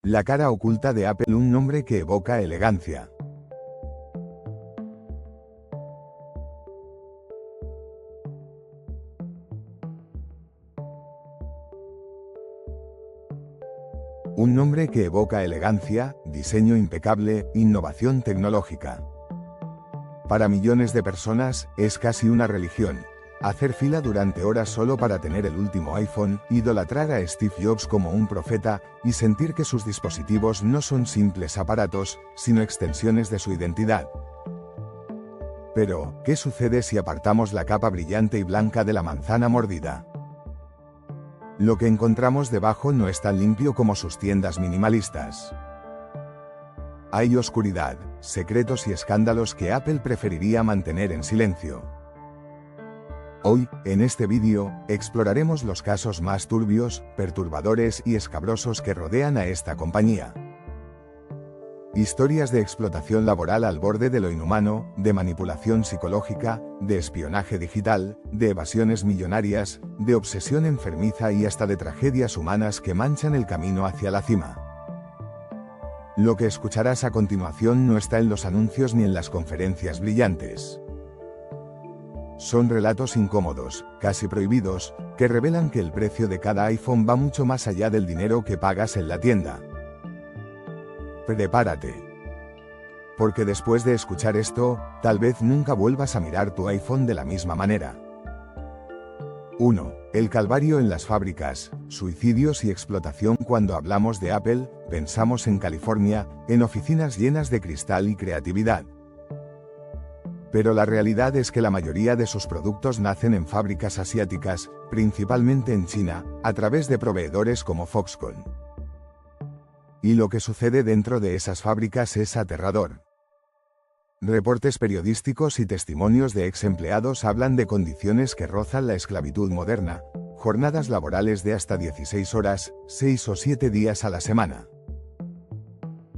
La cara oculta de Apple, un nombre que evoca elegancia. Un nombre que evoca elegancia, diseño impecable, innovación tecnológica. Para millones de personas, es casi una religión. Hacer fila durante horas solo para tener el último iPhone, idolatrar a Steve Jobs como un profeta, y sentir que sus dispositivos no son simples aparatos, sino extensiones de su identidad. Pero, ¿qué sucede si apartamos la capa brillante y blanca de la manzana mordida? Lo que encontramos debajo no es tan limpio como sus tiendas minimalistas. Hay oscuridad, secretos y escándalos que Apple preferiría mantener en silencio. Hoy, en este vídeo, exploraremos los casos más turbios, perturbadores y escabrosos que rodean a esta compañía. Historias de explotación laboral al borde de lo inhumano, de manipulación psicológica, de espionaje digital, de evasiones millonarias, de obsesión enfermiza y hasta de tragedias humanas que manchan el camino hacia la cima. Lo que escucharás a continuación no está en los anuncios ni en las conferencias brillantes. Son relatos incómodos, casi prohibidos, que revelan que el precio de cada iPhone va mucho más allá del dinero que pagas en la tienda. Prepárate. Porque después de escuchar esto, tal vez nunca vuelvas a mirar tu iPhone de la misma manera. 1. El calvario en las fábricas, suicidios y explotación. Cuando hablamos de Apple, pensamos en California, en oficinas llenas de cristal y creatividad. Pero la realidad es que la mayoría de sus productos nacen en fábricas asiáticas, principalmente en China, a través de proveedores como Foxconn. Y lo que sucede dentro de esas fábricas es aterrador. Reportes periodísticos y testimonios de ex empleados hablan de condiciones que rozan la esclavitud moderna, jornadas laborales de hasta 16 horas, 6 o 7 días a la semana.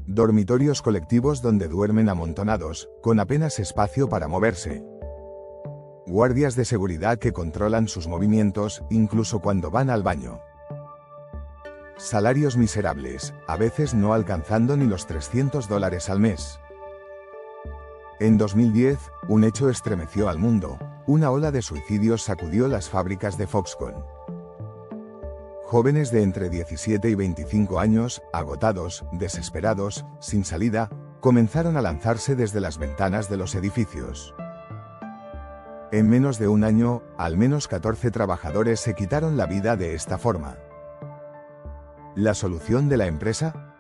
Dormitorios colectivos donde duermen amontonados, con apenas espacio para moverse. Guardias de seguridad que controlan sus movimientos, incluso cuando van al baño. Salarios miserables, a veces no alcanzando ni los $300 al mes. En 2010, un hecho estremeció al mundo. Una ola de suicidios sacudió las fábricas de Foxconn. Jóvenes de entre 17 y 25 años, agotados, desesperados, sin salida, comenzaron a lanzarse desde las ventanas de los edificios. En menos de un año, al menos 14 trabajadores se quitaron la vida de esta forma. ¿La solución de la empresa?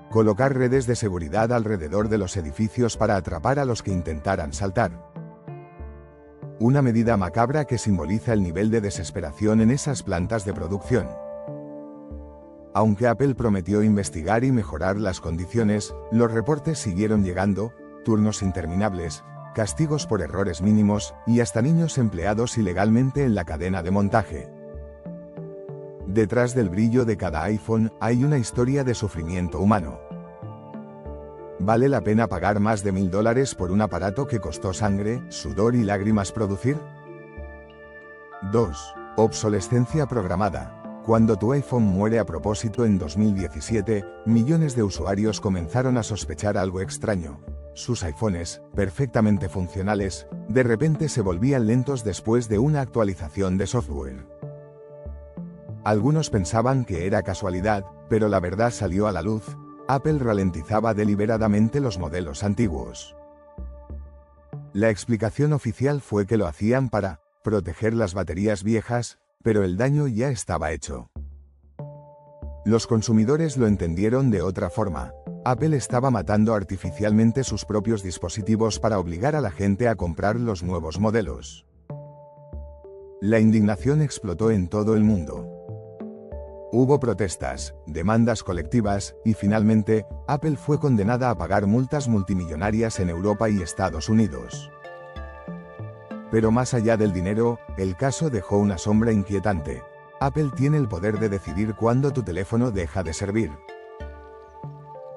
Colocar redes de seguridad alrededor de los edificios para atrapar a los que intentaran saltar. Una medida macabra que simboliza el nivel de desesperación en esas plantas de producción. Aunque Apple prometió investigar y mejorar las condiciones, los reportes siguieron llegando, turnos interminables, castigos por errores mínimos, y hasta niños empleados ilegalmente en la cadena de montaje. Detrás del brillo de cada iPhone hay una historia de sufrimiento humano. ¿Vale la pena pagar más de $1000 por un aparato que costó sangre, sudor y lágrimas producir? 2. Obsolescencia programada. Cuando tu iPhone muere a propósito en 2017, millones de usuarios comenzaron a sospechar algo extraño. Sus iPhones, perfectamente funcionales, de repente se volvían lentos después de una actualización de software. Algunos pensaban que era casualidad, pero la verdad salió a la luz. Apple ralentizaba deliberadamente los modelos antiguos. La explicación oficial fue que lo hacían para proteger las baterías viejas, pero el daño ya estaba hecho. Los consumidores lo entendieron de otra forma. Apple estaba matando artificialmente sus propios dispositivos para obligar a la gente a comprar los nuevos modelos. La indignación explotó en todo el mundo. Hubo protestas, demandas colectivas, y finalmente, Apple fue condenada a pagar multas multimillonarias en Europa y Estados Unidos. Pero más allá del dinero, el caso dejó una sombra inquietante. Apple tiene el poder de decidir cuándo tu teléfono deja de servir.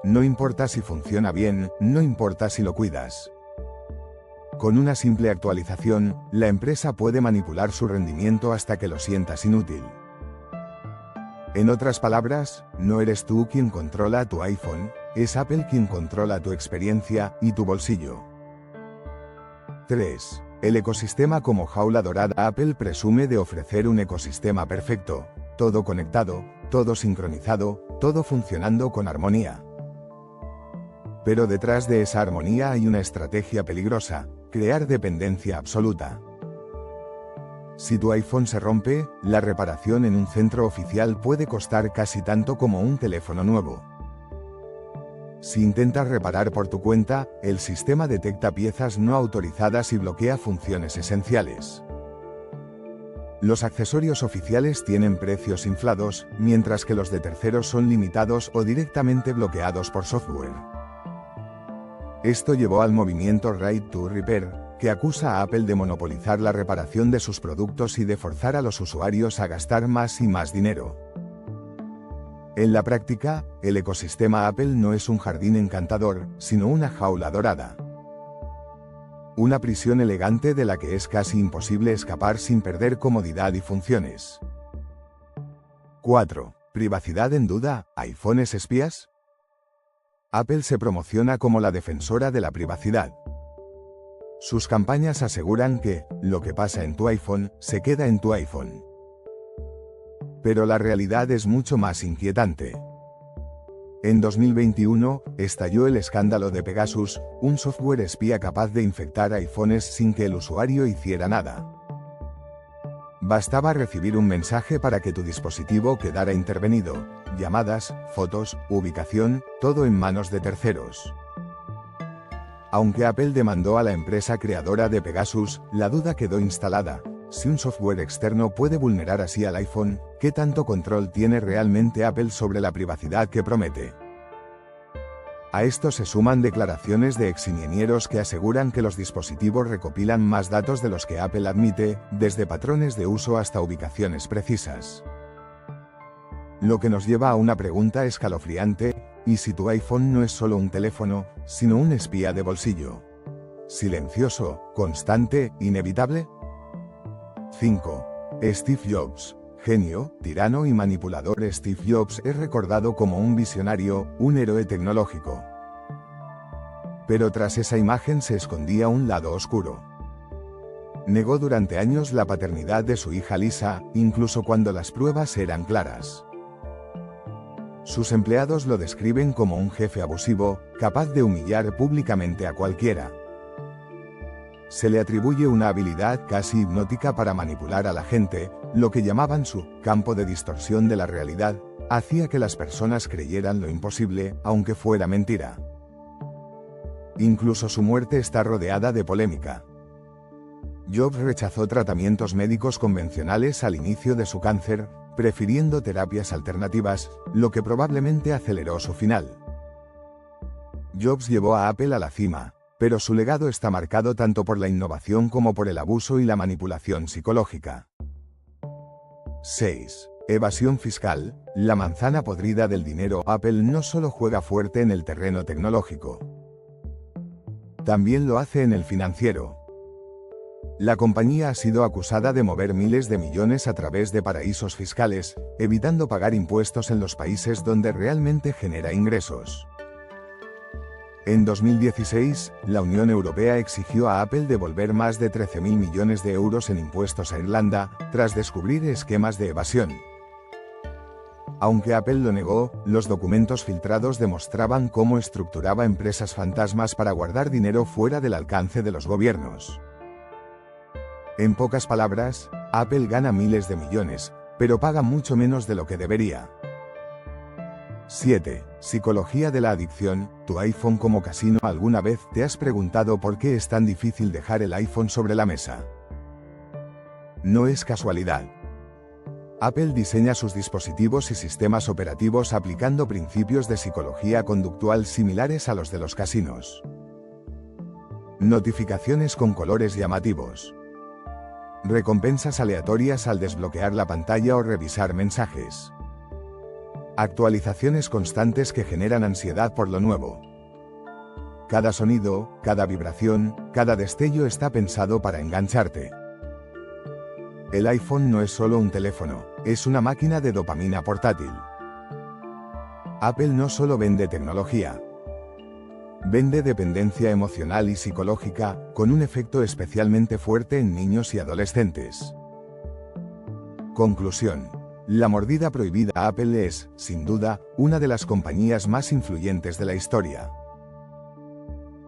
No importa si funciona bien, no importa si lo cuidas. Con una simple actualización, la empresa puede manipular su rendimiento hasta que lo sientas inútil. En otras palabras, no eres tú quien controla tu iPhone, es Apple quien controla tu experiencia y tu bolsillo. 3. El ecosistema como jaula dorada. Apple presume de ofrecer un ecosistema perfecto, todo conectado, todo sincronizado, todo funcionando con armonía. Pero detrás de esa armonía hay una estrategia peligrosa: crear dependencia absoluta. Si tu iPhone se rompe, la reparación en un centro oficial puede costar casi tanto como un teléfono nuevo. Si intentas reparar por tu cuenta, el sistema detecta piezas no autorizadas y bloquea funciones esenciales. Los accesorios oficiales tienen precios inflados, mientras que los de terceros son limitados o directamente bloqueados por software. Esto llevó al movimiento Right to Repair, que acusa a Apple de monopolizar la reparación de sus productos y de forzar a los usuarios a gastar más y más dinero. En la práctica, el ecosistema Apple no es un jardín encantador, sino una jaula dorada. Una prisión elegante de la que es casi imposible escapar sin perder comodidad y funciones. 4. ¿Privacidad en duda? ¿iPhones espías? Apple se promociona como la defensora de la privacidad. Sus campañas aseguran que lo que pasa en tu iPhone se queda en tu iPhone. Pero la realidad es mucho más inquietante. En 2021, estalló el escándalo de Pegasus, un software espía capaz de infectar iPhones sin que el usuario hiciera nada. Bastaba recibir un mensaje para que tu dispositivo quedara intervenido: llamadas, fotos, ubicación, todo en manos de terceros. Aunque Apple demandó a la empresa creadora de Pegasus, la duda quedó instalada: si un software externo puede vulnerar así al iPhone, ¿qué tanto control tiene realmente Apple sobre la privacidad que promete? A esto se suman declaraciones de exingenieros que aseguran que los dispositivos recopilan más datos de los que Apple admite, desde patrones de uso hasta ubicaciones precisas. Lo que nos lleva a una pregunta escalofriante: ¿y si tu iPhone no es solo un teléfono, sino un espía de bolsillo? ¿Silencioso, constante, inevitable? 5. Steve Jobs. Genio, tirano y manipulador. Steve Jobs es recordado como un visionario, un héroe tecnológico. Pero tras esa imagen se escondía un lado oscuro. Negó durante años la paternidad de su hija Lisa, incluso cuando las pruebas eran claras. Sus empleados lo describen como un jefe abusivo, capaz de humillar públicamente a cualquiera. Se le atribuye una habilidad casi hipnótica para manipular a la gente, lo que llamaban su campo de distorsión de la realidad. Hacía que las personas creyeran lo imposible, aunque fuera mentira. Incluso su muerte está rodeada de polémica. Jobs rechazó tratamientos médicos convencionales al inicio de su cáncer, prefiriendo terapias alternativas, lo que probablemente aceleró su final. Jobs llevó a Apple a la cima, pero su legado está marcado tanto por la innovación como por el abuso y la manipulación psicológica. 6. Evasión fiscal. La manzana podrida del dinero. Apple no solo juega fuerte en el terreno tecnológico, también lo hace en el financiero. La compañía ha sido acusada de mover miles de millones a través de paraísos fiscales, evitando pagar impuestos en los países donde realmente genera ingresos. En 2016, la Unión Europea exigió a Apple devolver más de 13.000 millones de euros en impuestos a Irlanda, tras descubrir esquemas de evasión. Aunque Apple lo negó, los documentos filtrados demostraban cómo estructuraba empresas fantasmas para guardar dinero fuera del alcance de los gobiernos. En pocas palabras, Apple gana miles de millones, pero paga mucho menos de lo que debería. 7. Psicología de la adicción. Tu iPhone como casino. ¿Alguna vez te has preguntado por qué es tan difícil dejar el iPhone sobre la mesa? No es casualidad. Apple diseña sus dispositivos y sistemas operativos aplicando principios de psicología conductual similares a los de los casinos. Notificaciones con colores llamativos. Recompensas aleatorias al desbloquear la pantalla o revisar mensajes. Actualizaciones constantes que generan ansiedad por lo nuevo. Cada sonido, cada vibración, cada destello está pensado para engancharte. El iPhone no es solo un teléfono, Es una máquina de dopamina portátil. Apple no solo vende tecnología. Vende dependencia emocional y psicológica, con un efecto especialmente fuerte en niños y adolescentes. Conclusión. La mordida prohibida. Apple es, sin duda, una de las compañías más influyentes de la historia.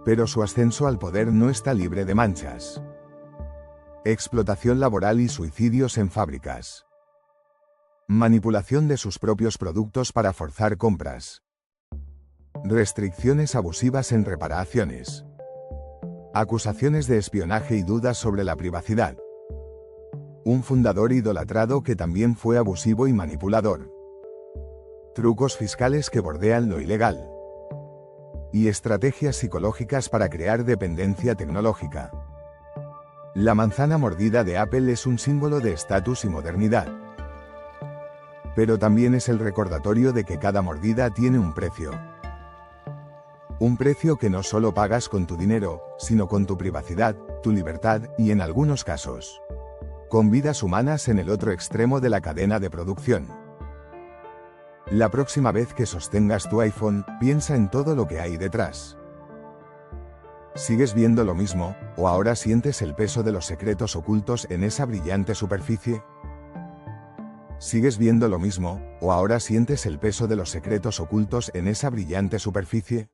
Pero su ascenso al poder no está libre de manchas. Explotación laboral y suicidios en fábricas. Manipulación de sus propios productos para forzar compras. Restricciones abusivas en reparaciones. Acusaciones de espionaje y dudas sobre la privacidad. Un fundador idolatrado que también fue abusivo y manipulador. Trucos fiscales que bordean lo ilegal. Y estrategias psicológicas para crear dependencia tecnológica. La manzana mordida de Apple es un símbolo de estatus y modernidad. Pero también es el recordatorio de que cada mordida tiene un precio. Un precio que no solo pagas con tu dinero, sino con tu privacidad, tu libertad y, en algunos casos, con vidas humanas en el otro extremo de la cadena de producción. La próxima vez que sostengas tu iPhone, piensa en todo lo que hay detrás. ¿Sigues viendo lo mismo, o ahora sientes el peso de los secretos ocultos en esa brillante superficie? ¿Sigues viendo lo mismo, o ahora sientes el peso de los secretos ocultos en esa brillante superficie?